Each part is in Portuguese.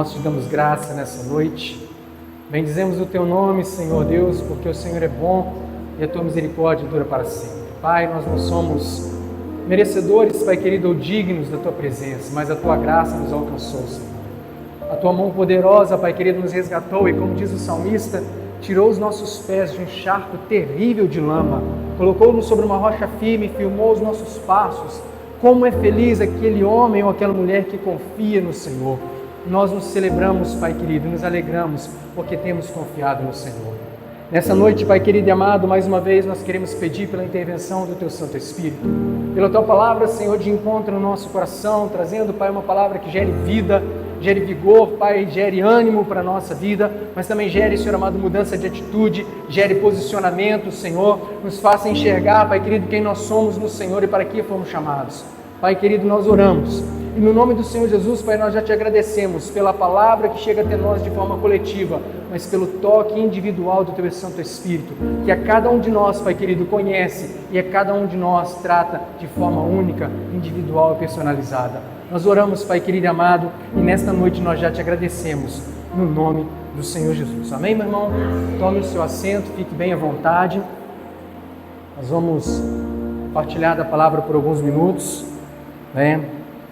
Nós te damos graça nessa noite. Bendizemos o teu nome, Senhor Deus, porque o Senhor é bom e a tua misericórdia dura para sempre. Pai, nós não somos merecedores, Pai querido, ou dignos da tua presença, mas a tua graça nos alcançou, Senhor. A tua mão poderosa, Pai querido, nos resgatou e, como diz o salmista, tirou os nossos pés de um encharco terrível de lama, colocou-nos sobre uma rocha firme e firmou os nossos passos. Como é feliz aquele homem ou aquela mulher que confia no Senhor. Nós nos celebramos, Pai querido, nos alegramos porque temos confiado no Senhor. Nessa noite, Pai querido e amado, mais uma vez nós queremos pedir pela intervenção do Teu Santo Espírito, pela Tua palavra, Senhor, de encontro no nosso coração, trazendo, Pai, uma palavra que gere vida, gere vigor, Pai, gere ânimo para a nossa vida, mas também gere, Senhor amado, mudança de atitude, gere posicionamento, Senhor, nos faça enxergar, Pai querido, quem nós somos no Senhor e para que fomos chamados. Pai querido, nós oramos. E no nome do Senhor Jesus, Pai, nós já te agradecemos pela palavra que chega até nós de forma coletiva, mas pelo toque individual do Teu Santo Espírito, que a cada um de nós, Pai querido, conhece e a cada um de nós trata de forma única, individual e personalizada. Nós oramos, Pai querido e amado, e nesta noite nós já te agradecemos, no nome do Senhor Jesus. Amém, meu irmão? Tome o seu assento, fique bem à vontade. Nós vamos compartilhar da palavra por alguns minutos, né?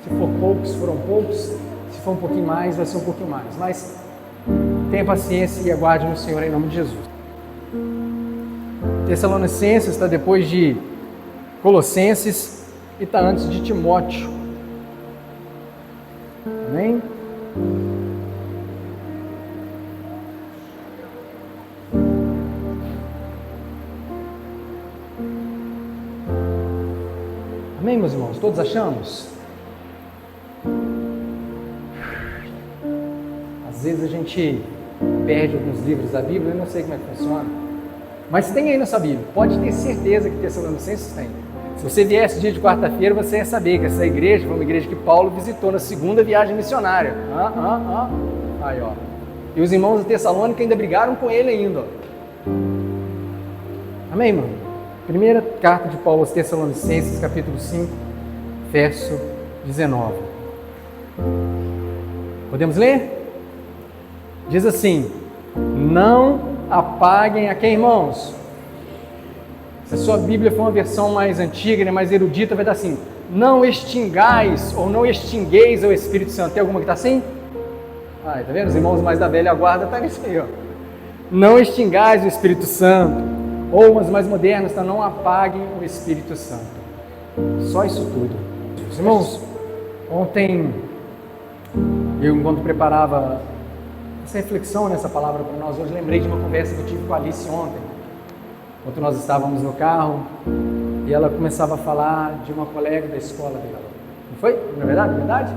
Se for poucos, foram poucos. Se for um pouquinho mais, vai ser um pouquinho mais. Mas tenha paciência e aguarde no Senhor em nome de Jesus. Tessalonicenses está depois de Colossenses e está antes de Timóteo. Amém? Amém, meus irmãos? Todos achamos? Às vezes a gente perde alguns livros da Bíblia, eu não sei como é que funciona, mas tem aí na sua Bíblia, pode ter certeza que Tessalonicenses tem. Se você viesse dia de quarta-feira, você ia saber que essa igreja foi uma igreja que Paulo visitou na segunda viagem missionária. Aí, ó. E os irmãos de Tessalônica ainda brigaram com ele ainda. Amém, irmão? Primeira carta de Paulo aos Tessalonicenses, capítulo 5, verso 19. Podemos ler? Diz assim: não apaguem a quem, irmãos? Se a sua Bíblia for uma versão mais antiga, né, mais erudita, vai dar assim: não extingais ou não extingueis o Espírito Santo. Tem alguma que está assim? Tá vendo? Os irmãos mais da velha guarda estão nisso aí, ó. Não extingais o Espírito Santo. Ou umas mais modernas, tá? Não apaguem o Espírito Santo. Só isso tudo. Os irmãos, ontem, eu enquanto preparava essa reflexão nessa palavra para nós hoje, lembrei de uma conversa que eu tive com a Alice ontem, enquanto nós estávamos no carro, e ela começava a falar de uma colega da escola dela. Não foi? Não é verdade? Verdade?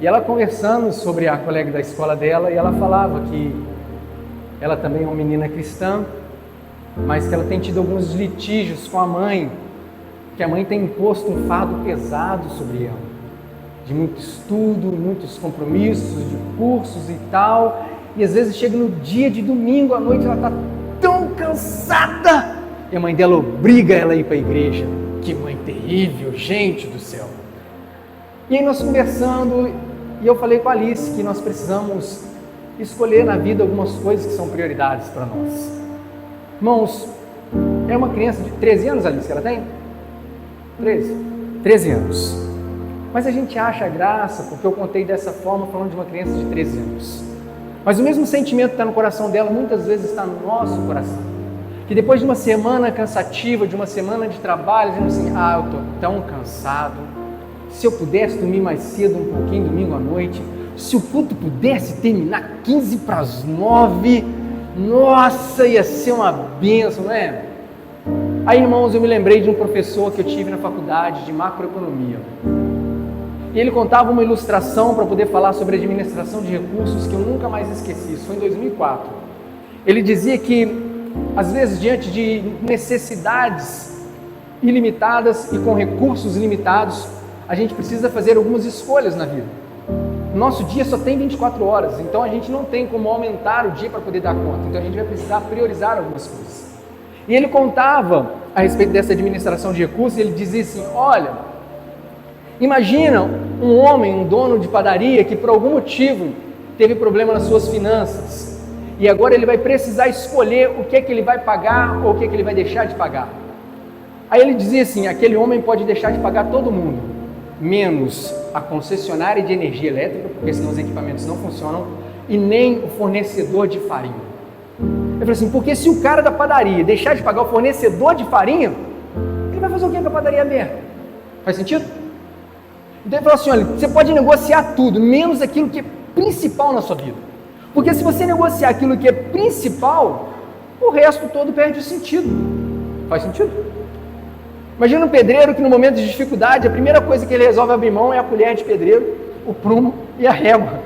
E ela conversando sobre a colega da escola dela, e ela falava que ela também é uma menina cristã, mas que ela tem tido alguns litígios com a mãe, que a mãe tem imposto um fardo pesado sobre ela, de muito estudo, muitos compromissos, de cursos e tal, e às vezes chega no dia de domingo à noite, ela está tão cansada, e a mãe dela obriga ela a ir para a igreja. Que mãe terrível, gente do céu! E aí nós conversando, e eu falei com a Alice que nós precisamos escolher na vida algumas coisas que são prioridades para nós. Irmãos, é uma criança de 13 anos, Alice, que ela tem? 13 anos. Mas a gente acha graça, porque eu contei dessa forma, falando de uma criança de 13 anos. Mas o mesmo sentimento que está no coração dela, muitas vezes está no nosso coração. Que depois de uma semana cansativa, de uma semana de trabalho, dizendo assim: eu estou tão cansado. Se eu pudesse dormir mais cedo um pouquinho, domingo à noite, se o culto pudesse terminar 15 para as 9, nossa, ia ser uma bênção, não é? Aí, irmãos, eu me lembrei de um professor que eu tive na faculdade de macroeconomia. E ele contava uma ilustração para poder falar sobre administração de recursos que eu nunca mais esqueci. Isso foi em 2004. Ele dizia que, às vezes, diante de necessidades ilimitadas e com recursos limitados, a gente precisa fazer algumas escolhas na vida. Nosso dia só tem 24 horas, então a gente não tem como aumentar o dia para poder dar conta. Então a gente vai precisar priorizar algumas coisas. E ele contava a respeito dessa administração de recursos, ele dizia assim: olha, imagina um homem, um dono de padaria, que por algum motivo teve problema nas suas finanças, e agora ele vai precisar escolher o que é que ele vai pagar ou o que é que ele vai deixar de pagar. Aí ele dizia assim: aquele homem pode deixar de pagar todo mundo, menos a concessionária de energia elétrica, porque senão os equipamentos não funcionam, e nem o fornecedor de farinha. Ele falou assim: porque se o cara da padaria deixar de pagar o fornecedor de farinha, ele vai fazer o que com a padaria aberta? Faz sentido? Então ele falou assim: olha, você pode negociar tudo, menos aquilo que é principal na sua vida. Porque se você negociar aquilo que é principal, o resto todo perde o sentido. Faz sentido? Imagina um pedreiro que no momento de dificuldade, a primeira coisa que ele resolve abrir mão é a colher de pedreiro, o prumo e a régua.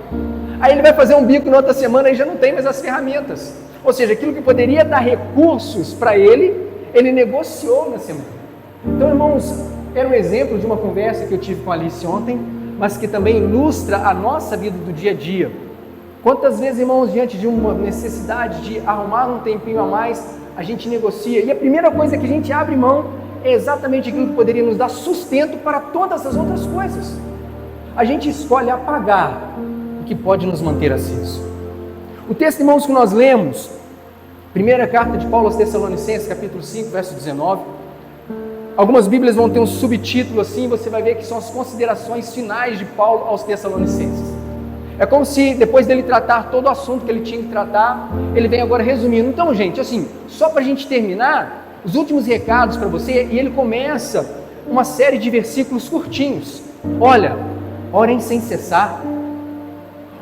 Aí ele vai fazer um bico na outra semana e já não tem mais as ferramentas. Ou seja, aquilo que poderia dar recursos para ele, ele negociou na semana. Então, irmãos, era um exemplo de uma conversa que eu tive com a Alice ontem, mas que também ilustra a nossa vida do dia a dia. Quantas vezes, irmãos, diante de uma necessidade de arrumar um tempinho a mais, a gente negocia, e a primeira coisa que a gente abre mão é exatamente aquilo que poderia nos dar sustento para todas as outras coisas. A gente escolhe apagar o que pode nos manter aceso. O texto, irmãos, que nós lemos, primeira carta de Paulo aos Tessalonicenses, capítulo 5, verso 19, algumas Bíblias vão ter um subtítulo assim, você vai ver que são as considerações finais de Paulo aos Tessalonicenses. É como se, depois dele tratar todo o assunto que ele tinha que tratar, ele vem agora resumindo. Então, gente, assim, só para a gente terminar, os últimos recados para você, e ele começa uma série de versículos curtinhos. Olha, orem sem cessar.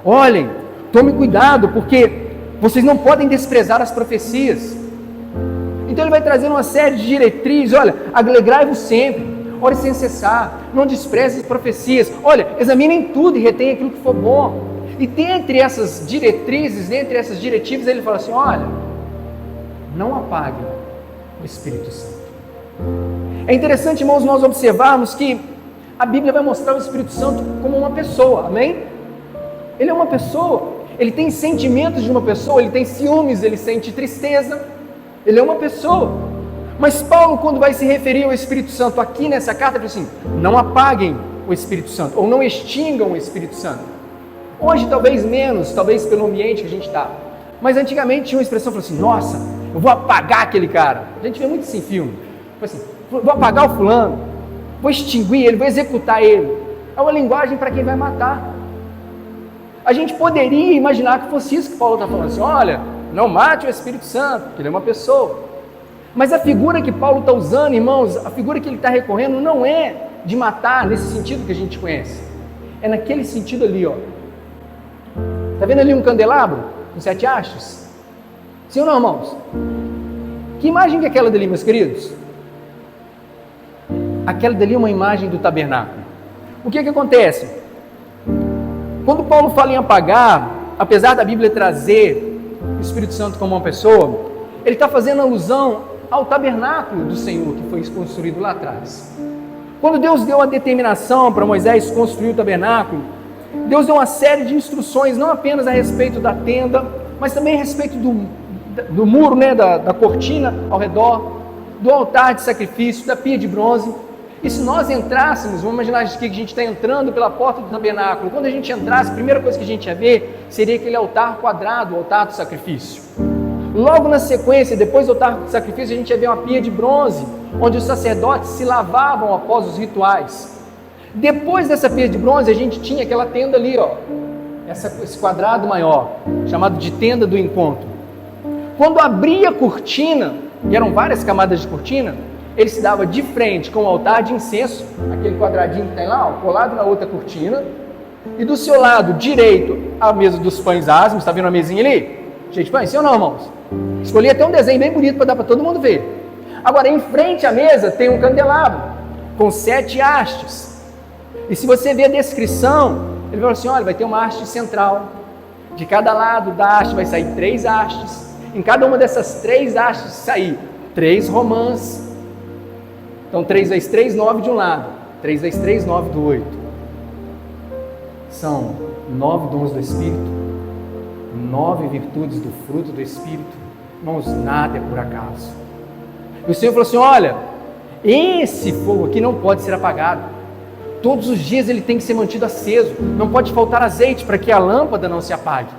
Olhem, tome cuidado, porque vocês não podem desprezar as profecias. Então ele vai trazendo uma série de diretrizes. Olha, alegrai-vos sempre, ore sem cessar, não despreze as profecias. Olha, examinem tudo e retenham aquilo que for bom. E dentre essas diretrizes, dentre essas diretivas, ele fala assim: olha, não apaguem o Espírito Santo. É interessante, irmãos, nós observarmos que a Bíblia vai mostrar o Espírito Santo como uma pessoa, amém? Ele é uma pessoa, ele tem sentimentos de uma pessoa, ele tem ciúmes, ele sente tristeza, ele é uma pessoa. Mas Paulo, quando vai se referir ao Espírito Santo aqui nessa carta, ele diz assim: não apaguem o Espírito Santo, ou não extingam o Espírito Santo. Hoje talvez menos, talvez pelo ambiente que a gente está, mas antigamente tinha uma expressão, falou assim: nossa, eu vou apagar aquele cara. A gente vê muito isso em filme, assim, vou apagar o fulano, vou extinguir ele, vou executar ele. É uma linguagem para quem vai matar. A gente poderia imaginar que fosse isso que Paulo está falando, assim: olha, não mate o Espírito Santo, porque ele é uma pessoa. Mas a figura que Paulo está usando, irmãos, a figura que ele está recorrendo não é de matar nesse sentido que a gente conhece, é naquele sentido ali, ó. Está vendo ali um candelabro com 7 hastes? Sim ou não, irmãos? Que imagem que é aquela dali, meus queridos? Aquela dali é uma imagem do tabernáculo. O que acontece? Quando Paulo fala em apagar, apesar da Bíblia trazer o Espírito Santo como uma pessoa, ele está fazendo alusão ao tabernáculo do Senhor que foi construído lá atrás. Quando Deus deu a determinação para Moisés construir o tabernáculo, Deus deu uma série de instruções, não apenas a respeito da tenda, mas também a respeito do muro, né, da cortina ao redor, do altar de sacrifício, da pia de bronze. E se nós entrássemos, vamos imaginar que a gente está entrando pela porta do tabernáculo, quando a gente entrasse, a primeira coisa que a gente ia ver seria aquele altar quadrado, o altar do sacrifício. Logo na sequência, depois do altar do sacrifício, a gente ia ver uma pia de bronze, onde os sacerdotes se lavavam após os rituais. Depois dessa pia de bronze, a gente tinha aquela tenda ali, ó, esse quadrado maior, chamado de tenda do encontro. Quando abria a cortina, e eram várias camadas de cortina, ele se dava de frente com o altar de incenso, aquele quadradinho que tem lá, ó, colado na outra cortina, e do seu lado direito, a mesa dos pães asmos. Está vendo a mesinha ali? Cheio de pães, sim ou não, irmãos? Escolhi até um desenho bem bonito para dar para todo mundo ver. Agora, em frente à mesa tem um candelabro com 7 hastes. E se você ver a descrição, ele falou assim: olha, vai ter uma haste central, de cada lado da haste vai sair 3 hastes, em cada uma dessas 3 hastes sair 3 romãs. Então 3 vezes 3, 9 de um lado, 3 vezes 3, 9 do 8. São 9 dons do Espírito, 9 virtudes do fruto do Espírito. Irmãos, nada é por acaso. E o Senhor falou assim: olha, esse fogo aqui não pode ser apagado. Todos os dias ele tem que ser mantido aceso, não pode faltar azeite para que a lâmpada não se apague.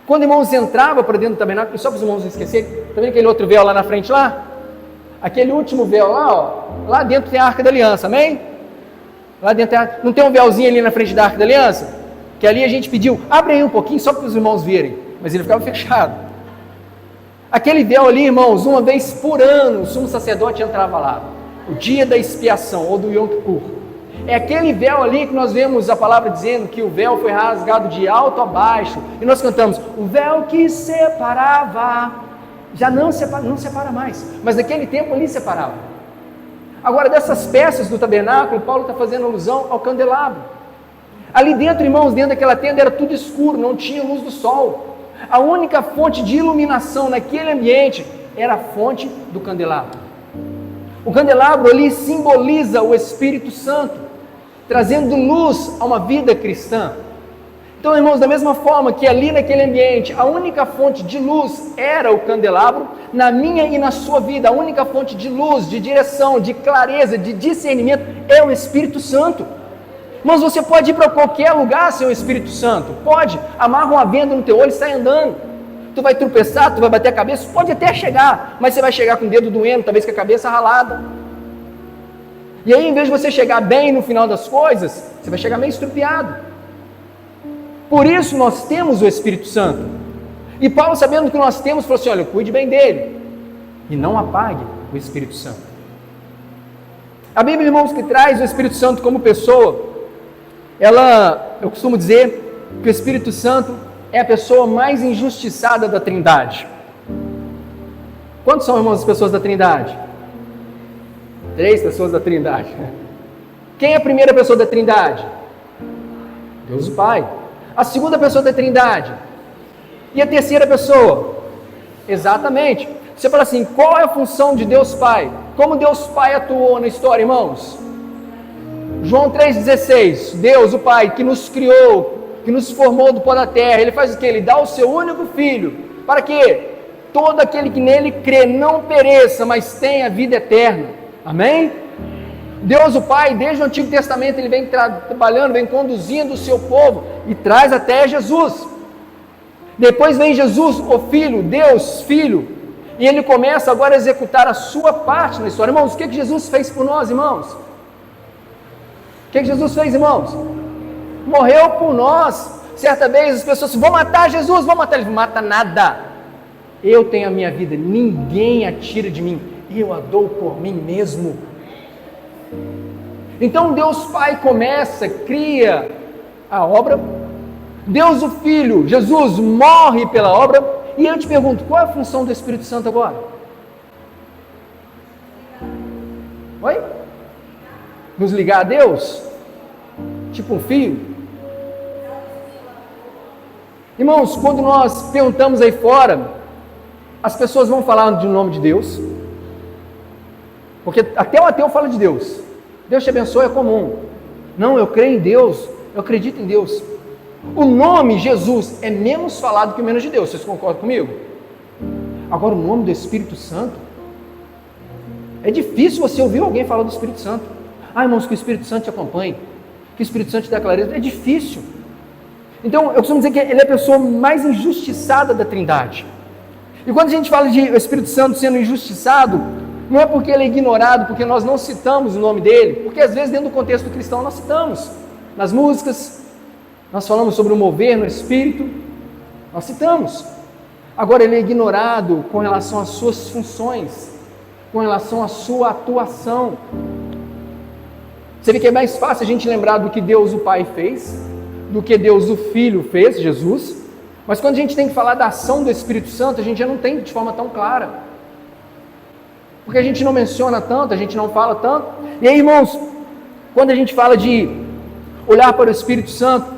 Quando irmãos entrava para dentro do tabernáculo, só para os irmãos não esquecerem, está vendo aquele outro véu lá na frente lá? Aquele último véu lá, ó, lá dentro tem a Arca da Aliança, amém? Lá dentro não tem um véuzinho ali na frente da Arca da Aliança? Que ali a gente pediu, abre aí um pouquinho só para os irmãos verem, mas ele ficava fechado. Aquele véu ali, irmãos, uma vez por ano o sumo sacerdote entrava lá, o dia da expiação ou do Yom Kippur. É aquele véu ali que nós vemos a palavra dizendo que o véu foi rasgado de alto a baixo, e nós cantamos, o véu que separava, já não separa mais, mas naquele tempo ali separava. Agora, dessas peças do tabernáculo, Paulo está fazendo alusão ao candelabro. Ali dentro, irmãos, dentro daquela tenda era tudo escuro, não tinha luz do sol. A única fonte de iluminação naquele ambiente era a fonte do candelabro. O candelabro ali simboliza o Espírito Santo, trazendo luz a uma vida cristã. Então, irmãos, da mesma forma que ali naquele ambiente, a única fonte de luz era o candelabro, na minha e na sua vida, a única fonte de luz, de direção, de clareza, de discernimento é o Espírito Santo. Irmãos, você pode ir para qualquer lugar sem o Espírito Santo, pode, amarra uma venda no teu olho e sai andando. Tu vai tropeçar, tu vai bater a cabeça, pode até chegar, mas você vai chegar com o dedo doendo, talvez com a cabeça ralada. E aí, em vez de você chegar bem no final das coisas, você vai chegar meio estrupiado. Por isso nós temos o Espírito Santo. E Paulo, sabendo que nós temos, falou assim, olha, cuide bem dele, e não apague o Espírito Santo. A Bíblia, irmãos, que traz o Espírito Santo como pessoa, eu costumo dizer que o Espírito Santo é a pessoa mais injustiçada da Trindade. Quantos são, irmãos, as pessoas da Trindade? 3 pessoas da Trindade. Quem é a primeira pessoa da Trindade? Deus o Pai. A segunda pessoa da Trindade? E a terceira pessoa? Exatamente. Você fala assim, qual é a função de Deus Pai? Como Deus Pai atuou na história, irmãos? João 3,16, Deus o Pai que nos criou, que nos formou do pó da terra, Ele faz o que? Ele dá o seu único Filho, para que todo aquele que nele crê não pereça, mas tenha vida eterna. Amém? Deus o Pai, desde o Antigo Testamento, Ele vem trabalhando, vem conduzindo o seu povo, e traz até Jesus. Depois vem Jesus, o Filho, Deus Filho, e Ele começa agora a executar a sua parte na história. Irmãos, o que Jesus fez por nós, irmãos? O que Jesus fez, irmãos? Morreu por nós. Certa vez as pessoas vão matar Jesus, vão matar Ele. Não mata nada. Eu tenho a minha vida, ninguém a tira de mim. Eu a dou por mim mesmo. Então Deus Pai começa, cria a obra. Deus o Filho, Jesus, morre pela obra. E eu te pergunto, qual é a função do Espírito Santo agora? Oi? Nos ligar a Deus? Tipo um fio? Irmãos, quando nós perguntamos aí fora, as pessoas vão falar de nome de Deus, porque até o ateu fala de Deus. Deus te abençoe, é comum. Não, eu creio em Deus, eu acredito em Deus. O nome Jesus é menos falado que o menos de Deus, vocês concordam comigo? Agora o nome do Espírito Santo, é difícil você ouvir alguém falar do Espírito Santo. Ah, irmãos, que o Espírito Santo te acompanhe, que o Espírito Santo te dê clareza, é difícil. Então, eu costumo dizer que ele é a pessoa mais injustiçada da Trindade. E quando a gente fala de o Espírito Santo sendo injustiçado, não é porque ele é ignorado, porque nós não citamos o nome dele, porque às vezes dentro do contexto cristão nós citamos, nas músicas, nós falamos sobre o mover no Espírito, nós citamos. Agora ele é ignorado com relação às suas funções, com relação à sua atuação. Você vê que é mais fácil a gente lembrar do que Deus o Pai fez, do que Deus o Filho fez, Jesus, mas quando a gente tem que falar da ação do Espírito Santo, a gente já não tem de forma tão clara, porque a gente não menciona tanto, a gente não fala tanto. E aí, irmãos, quando a gente fala de olhar para o Espírito Santo,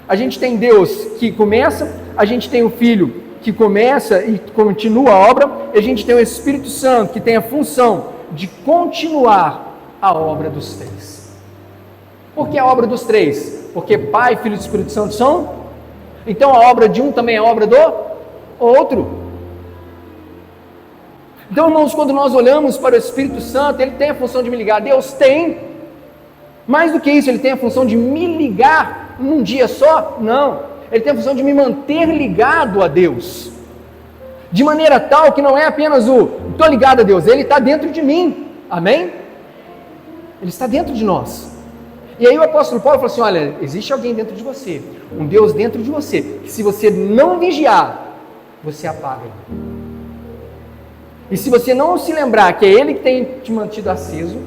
a gente tem Deus que começa, a gente tem o Filho que começa e continua a obra, e a gente tem o Espírito Santo que tem a função de continuar a obra dos três. Por que a obra dos três? Porque Pai, Filho e Espírito Santo são? Então a obra de um também é a obra do outro. Então, irmãos, quando nós olhamos para o Espírito Santo, ele tem a função de me ligar a Deus? Tem. Mais do que isso, ele tem a função de me ligar num dia só? Não. Ele tem a função de me manter ligado a Deus. De maneira tal que não é apenas estou ligado a Deus, Ele está dentro de mim. Amém? Ele está dentro de nós. E aí o apóstolo Paulo falou assim, olha, existe alguém dentro de você, um Deus dentro de você, que se você não vigiar, você apaga ele. E se você não se lembrar que é Ele que tem te mantido aceso,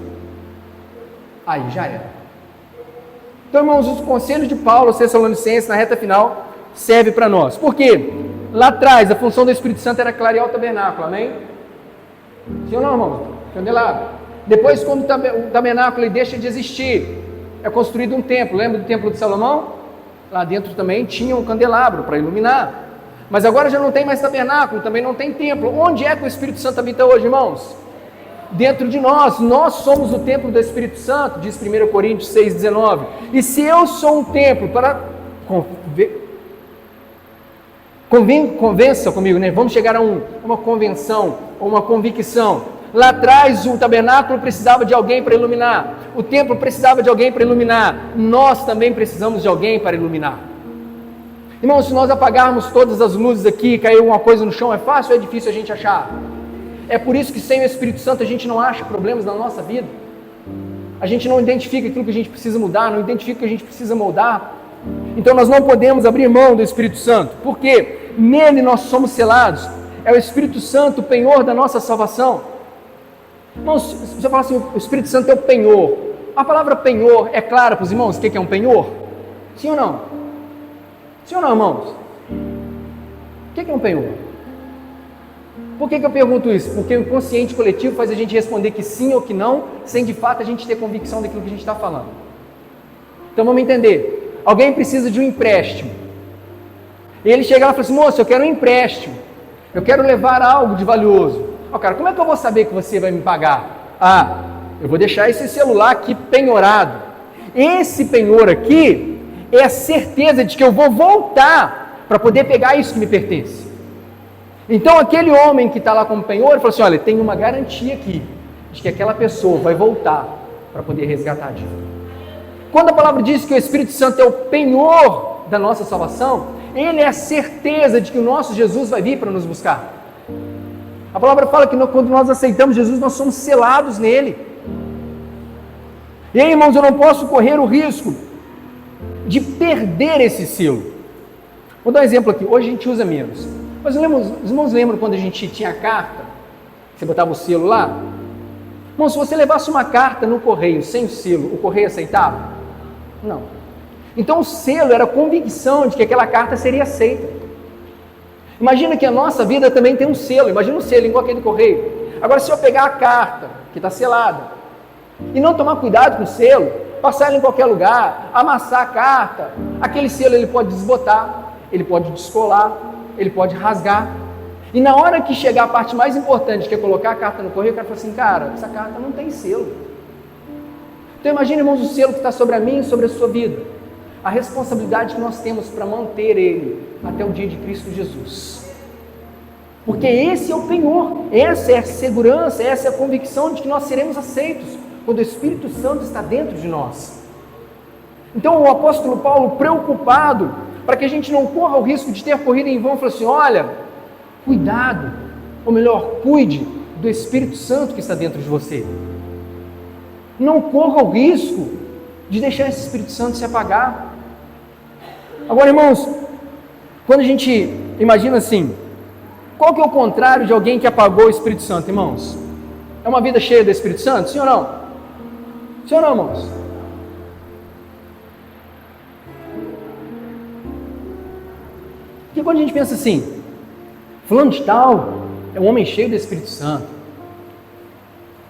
aí já era. Então, irmãos, os conselhos de Paulo aos Tessalonicenses na reta final serve para nós. Por quê? Lá atrás, a função do Espírito Santo era clarear o tabernáculo, amém? Sim ou não, irmãos? Candelabro. Depois, quando o tabernáculo ele deixa de existir, é construído um templo. Lembra do templo de Salomão? Lá dentro também tinha um candelabro para iluminar. Mas agora já não tem mais tabernáculo, também não tem templo. Onde é que o Espírito Santo habita hoje, irmãos? Dentro de nós. Nós somos o templo do Espírito Santo, diz 1 Coríntios 6,19. E se eu sou um templo para... Convença comigo, né? Vamos chegar a uma convenção, ou uma convicção. Lá atrás o tabernáculo precisava de alguém para iluminar, o templo precisava de alguém para iluminar, nós também precisamos de alguém para iluminar. Irmãos, se nós apagarmos todas as luzes aqui, cair alguma coisa no chão, é fácil ou é difícil a gente achar? É por isso que sem o Espírito Santo a gente não acha problemas na nossa vida, a gente não identifica aquilo que a gente precisa mudar, não identifica o que a gente precisa moldar. Então nós não podemos abrir mão do Espírito Santo, porque nele nós somos selados, é o Espírito Santo o penhor da nossa salvação. Irmãos, você fala assim, o Espírito Santo é o penhor. A palavra penhor é clara para os irmãos o que é um penhor? Sim ou não? Sim ou não, irmãos? O que é um penhor? Por que eu pergunto isso? Porque o inconsciente coletivo faz a gente responder que sim ou que não, sem de fato a gente ter convicção daquilo que a gente está falando. Então vamos entender. Alguém precisa de um empréstimo. E ele chega lá e fala assim, moço, eu quero um empréstimo. Eu quero levar algo de valioso. Cara, como é que eu vou saber que você vai me pagar? Eu vou deixar esse celular aqui penhorado. Esse penhor aqui é a certeza de que eu vou voltar para poder pegar isso que me pertence. Então aquele homem que está lá como penhor, falou assim, olha, tem uma garantia aqui, de que aquela pessoa vai voltar para poder resgatar a dívida. Quando a palavra diz que o Espírito Santo é o penhor da nossa salvação, ele é a certeza de que o nosso Jesus vai vir para nos buscar. A palavra fala que quando nós aceitamos Jesus, nós somos selados nele. E aí, irmãos, eu não posso correr o risco de perder esse selo. Vou dar um exemplo aqui. Hoje a gente usa menos. Mas os irmãos lembram quando a gente tinha a carta? Você botava o selo lá? Irmão, se você levasse uma carta no correio sem o selo, o correio aceitava? Não. Então o selo era a convicção de que aquela carta seria aceita. Imagina que a nossa vida também tem um selo, imagina um selo igual aquele do correio. Agora, se eu pegar a carta, que está selada, e não tomar cuidado com o selo, passar ela em qualquer lugar, amassar a carta, aquele selo ele pode desbotar, ele pode descolar, ele pode rasgar. E na hora que chegar a parte mais importante, que é colocar a carta no correio, o cara fala assim, cara, essa carta não tem selo. Então imagina, irmãos, o selo que está sobre a minha e sobre a sua vida. A responsabilidade que nós temos para manter ele até o dia de Cristo Jesus. Porque esse é o penhor, essa é a segurança, essa é a convicção de que nós seremos aceitos, quando o Espírito Santo está dentro de nós. Então o apóstolo Paulo, preocupado, para que a gente não corra o risco de ter corrido em vão, falou assim, olha, cuidado, ou melhor, cuide do Espírito Santo que está dentro de você. Não corra o risco de deixar esse Espírito Santo se apagar. Agora, irmãos, quando a gente imagina assim, qual que é o contrário de alguém que apagou o Espírito Santo, irmãos? É uma vida cheia do Espírito Santo? Sim ou não? Sim ou não, irmãos? Porque quando a gente pensa assim, fulano de tal é um homem cheio do Espírito Santo.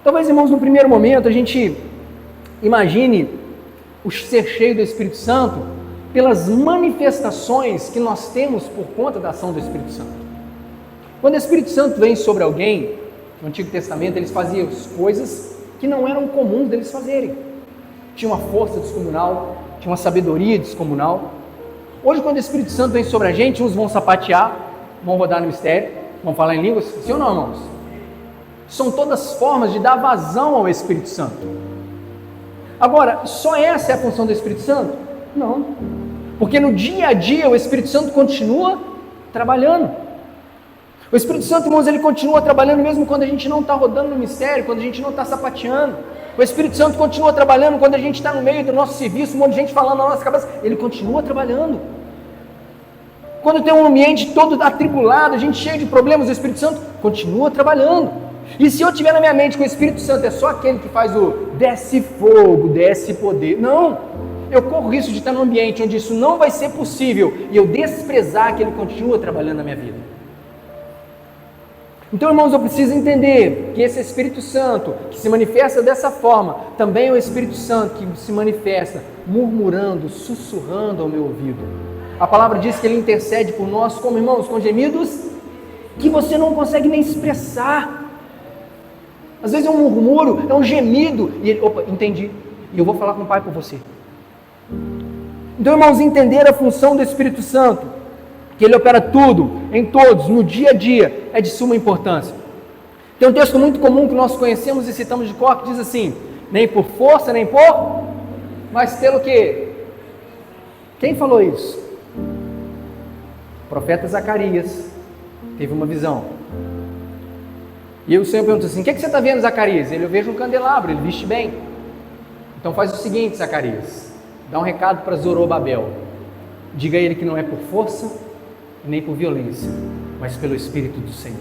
Talvez, irmãos, no primeiro momento a gente imagine o ser cheio do Espírito Santo pelas manifestações que nós temos por conta da ação do Espírito Santo. Quando o Espírito Santo vem sobre alguém, no Antigo Testamento, eles faziam coisas que não eram comuns deles fazerem. Tinha uma força descomunal, tinha uma sabedoria descomunal. Hoje, quando o Espírito Santo vem sobre a gente, uns vão sapatear, vão rodar no mistério, vão falar em línguas, sim ou não, irmãos? São todas formas de dar vazão ao Espírito Santo. Agora, só essa é a função do Espírito Santo? Não. Porque no dia a dia o Espírito Santo continua trabalhando. O Espírito Santo, irmãos, ele continua trabalhando mesmo quando a gente não está rodando no mistério, quando a gente não está sapateando. O Espírito Santo continua trabalhando quando a gente está no meio do nosso serviço, um monte de gente falando na nossa cabeça. Ele continua trabalhando. Quando tem um ambiente todo atribulado, a gente cheio de problemas, o Espírito Santo continua trabalhando. E se eu tiver na minha mente que o Espírito Santo é só aquele que faz o desce fogo, desce poder, não. Eu corro o risco de estar num ambiente onde isso não vai ser possível e eu desprezar que ele continua trabalhando na minha vida. Então, irmãos, eu preciso entender que esse Espírito Santo, que se manifesta dessa forma, também é o Espírito Santo que se manifesta murmurando, sussurrando ao meu ouvido. A palavra diz que ele intercede por nós como irmãos, com gemidos que você não consegue nem expressar. Às vezes é um murmúrio, é um gemido, e ele, opa, entendi, e eu vou falar com o Pai por você. Então, irmãos, entender a função do Espírito Santo, que ele opera tudo, em todos, no dia a dia, é de suma importância. Tem um texto muito comum que nós conhecemos e citamos de cor, que diz assim: nem por força, nem por, mas pelo quê? Quem falou isso? O profeta Zacarias teve uma visão. E o Senhor perguntou assim: o que você está vendo, Zacarias? Ele: eu vejo um candelabro, ele veste bem. Então faz o seguinte, Zacarias, dá um recado para Zorobabel. Diga a ele que não é por força, nem por violência, mas pelo Espírito do Senhor.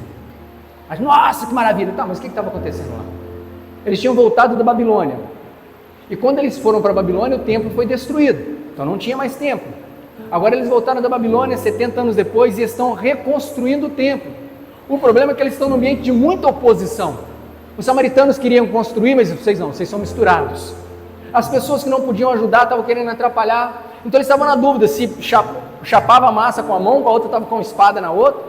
Mas, nossa, que maravilha! Tá, mas o que estava acontecendo lá? Eles tinham voltado da Babilônia. E quando eles foram para a Babilônia, o templo foi destruído. Então não tinha mais templo. Agora eles voltaram da Babilônia 70 anos depois e estão reconstruindo o templo. O problema é que eles estão num ambiente de muita oposição. Os samaritanos queriam construir, mas vocês não, vocês são misturados. As pessoas que não podiam ajudar estavam querendo atrapalhar. Então eles estavam na dúvida se chapava a massa com a mão, com a outra estava com a espada na outra.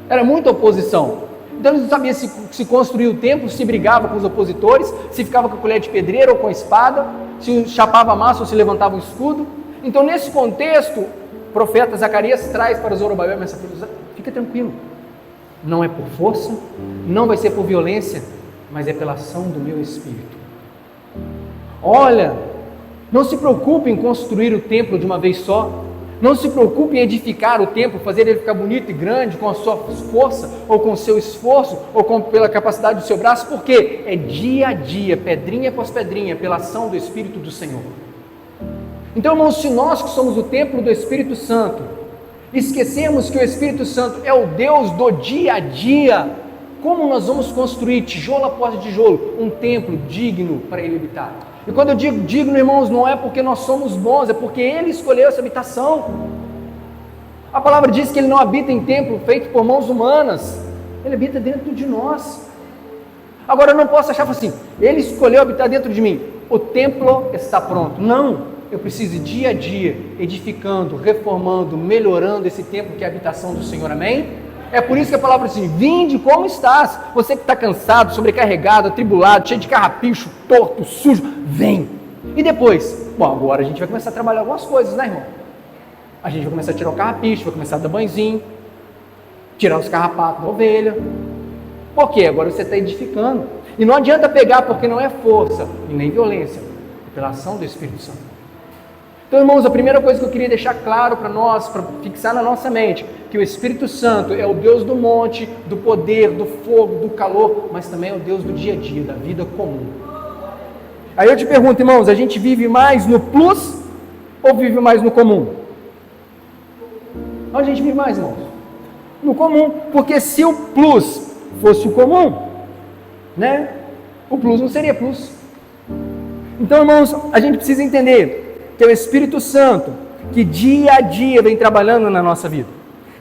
Era muita oposição. Então eles não sabiam se construía o templo, se brigava com os opositores, se ficava com a colher de pedreiro ou com a espada, se chapava a massa ou se levantava o escudo. Então, nesse contexto, o profeta Zacarias traz para Zorobabel essa mensagem: fica tranquilo, não é por força, não vai ser por violência, mas é pela ação do meu Espírito. Olha, não se preocupe em construir o templo de uma vez só, não se preocupe em edificar o templo, fazer ele ficar bonito e grande com a sua força, ou com o seu esforço, ou pela capacidade do seu braço, porque é dia a dia, pedrinha após pedrinha, pela ação do Espírito do Senhor. Então, irmãos, se nós que somos o templo do Espírito Santo, esquecemos que o Espírito Santo é o Deus do dia a dia, como nós vamos construir, tijolo após tijolo, um templo digno para ele habitar? E quando eu digo digno, irmãos, não é porque nós somos bons, é porque ele escolheu essa habitação. A palavra diz que ele não habita em templo feito por mãos humanas, ele habita dentro de nós. Agora eu não posso achar assim: ele escolheu habitar dentro de mim, o templo está pronto. Não. Eu preciso dia a dia, edificando, reformando, melhorando esse templo que é a habitação do Senhor, amém? É por isso que a palavra diz assim: vinde como estás, você que está cansado, sobrecarregado, atribulado, cheio de carrapicho, torto, sujo, vem. E depois? Bom, agora a gente vai começar a trabalhar algumas coisas, né, irmão? A gente vai começar a tirar o carrapicho, vai começar a dar banhozinho, tirar os carrapatos da ovelha. Por quê? Agora você está edificando. E não adianta pegar, porque não é força e nem violência, é pela ação do Espírito Santo. Então, irmãos, a primeira coisa que eu queria deixar claro para nós, para fixar na nossa mente, que o Espírito Santo é o Deus do monte, do poder, do fogo, do calor, mas também é o Deus do dia a dia, da vida comum. Aí eu te pergunto, irmãos, a gente vive mais no plus ou vive mais no comum? Onde a gente vive mais, irmãos? No comum, porque se o plus fosse o comum, né? O plus não seria plus. Então, irmãos, a gente precisa entender que é o Espírito Santo que dia a dia vem trabalhando na nossa vida.